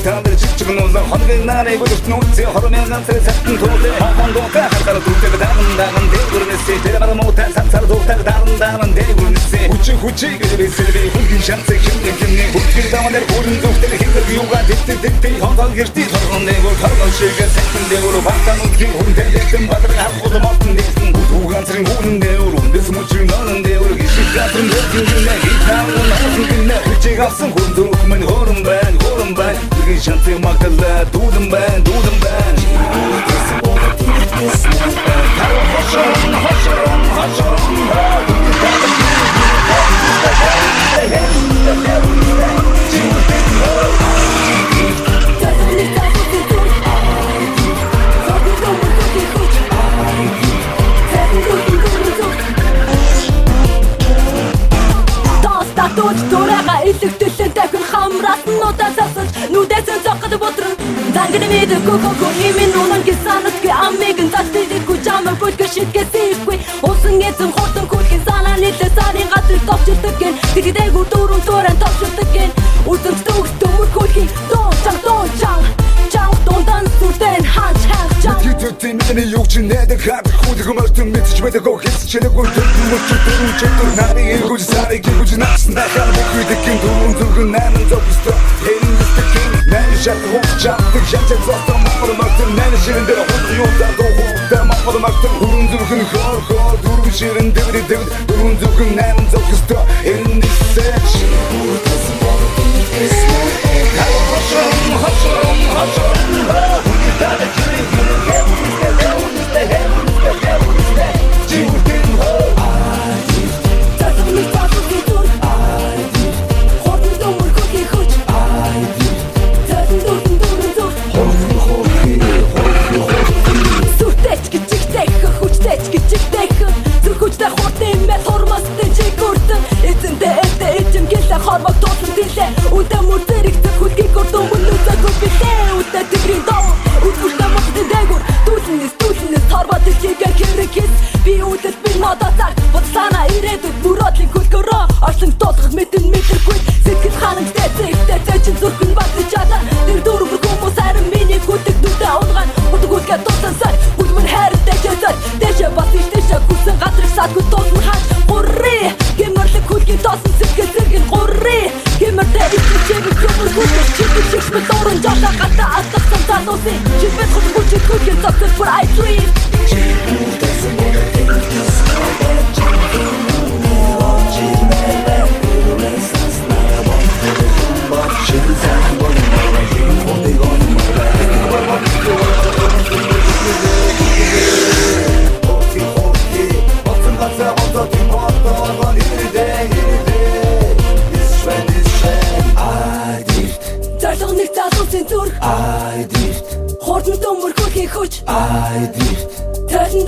Tamer çıkçıkın uzak Hangi nane gülüstün uçsi Hormeyen sesatın tuğdu Hafan doğta Harkara tuğdu Dağın dağın devgürünesi Telemanı muhtar Sapsarı doğta Dağın dağın devgürünesi Uçı uçı Gülübi silbi Hulgin şansı kimdi kimni Hulgin dağınlar Hulgin zuhteli Hildir yuga Dikti dikti Hantal girdi Targın devur Targın şirket Sektin devuru Baktan uçki Hulgin devlettin Batır Halkudum altın desin Uğan sırın Hulgin devuru Desim uçun Nalın devuru Gişik katın Hulgin günle Hitanın Altın günle Uçı kalsın Hulgin Hulgin Horum ben Horum ben Hulgin şansı makalla Doğdum ben Doğdum ben Hoşarım Hoşarım Hoşarım Туураага илэгдэлэн дахин хамраасан удаасаас нүдээсэн зогсож бодрон зангид мэдээгүй хэмээн унан гисанатки амиг застилгүй чамаа бүтгэж шитгэсэхгүй усан эзэн хурдан хүлхэн санаа нийлээ сарын газар товчирдаг гэн тэгдээгүү дөрөв тууран товчирдаг гэн үзэн төгс төмөр хүлхий доо чанг дондан сүрдэн хаач Тэтэ миний юу ч нэдэг хаад хүлгэн мөртөн мэдэж мэдэгөө хэсчэлэггүй төрдөн мөчтөр чөтөр нарыг иргүүж сарыг иргүүж наасна хаад хүлэгэн дөрөв зүгэн найман зовстой хэлэнгстэй нэн шат хуучаадаг шатсан зостон мөрмөртөн нэн ширэн дээр хулгын юудаа дуугуудаа махламагтэн дөрөв зүгэн хоор дөрөв ширэн дэврэ дөрөв зүгэн найман зовстой хэлэнгстэй Хармак тоосон дилээ Үдэ мөр зэрэгцэг хүлгийг гордон мөлөөсөө гүбилээ Үдэ тэгрийн доо Үдвүртэ махтын дээгүр Дүүлнэс Тарбад илхийгээ хэрэгэс Би үдэс би надасаар Бодлаана ирээдүд мөрөөдлийн хөлгөрөө Арслан тоотгох мэдэн мэдэргүй Сэтгэл ханагтай зэхтэй чин зүрхэн багтаж чадаа Тэр дөрвөр хүмүүс харин миний хүдэг нүдэ унгаан Хүдэг үлгээ туусан сар Хүлмэн хайртай часар Дэшэ бас иштэшэ хүсэн газрыг садгүй туусан хаач Гурри Гэмэрлэг хүлгийн тоосон сэтгэл зэргийн гурри Гэмэртэй ичэн чэвэг юмөр хүлгэж Читгэл шигшмэл дуран жаша гата атгасан цаануусын Читгэл хүлгүүчид хүлгийн зогсол for I dream Айдирт Хордон төмөр хүлхийн хүч Айдирт Тайлан